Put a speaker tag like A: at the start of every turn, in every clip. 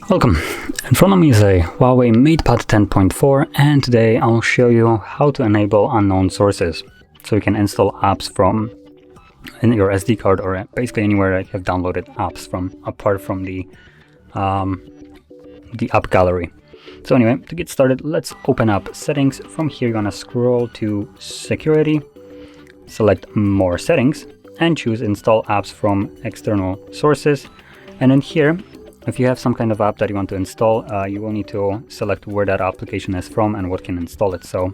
A: Welcome. In front of me is a HUAWEI MatePad 10.4, and today I'll show you how to enable unknown sources. So you can install apps from in your SD card or basically anywhere that you have downloaded apps from, apart from the app gallery. So anyway, to get started, let's open up settings. From here you're gonna scroll to security, select more settings, and choose install apps from external sources. And in here, if you have some kind of app that you want to install, you will need to select where that application is from and what can install it. So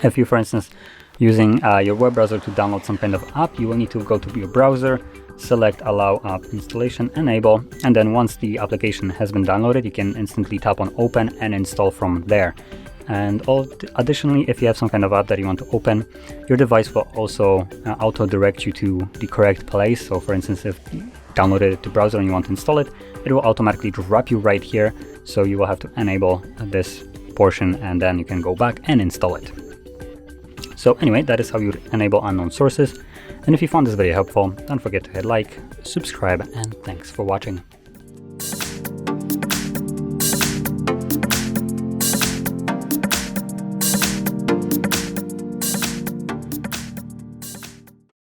A: if you, for instance, using your web browser to download some kind of app, you will need to go to your browser, select allow app installation, enable, and then once the application has been downloaded, you can instantly tap on open and install from there. And additionally, if you have some kind of app that you want to open, your device will also auto direct you to the correct place. So for instance, if you downloaded it to browser and you want to install it, it will automatically drop you right here. So you will have to enable this portion and then you can go back and install it. So anyway, that is how you enable unknown sources. And if you found this video helpful, don't forget to hit like, subscribe, and thanks for watching.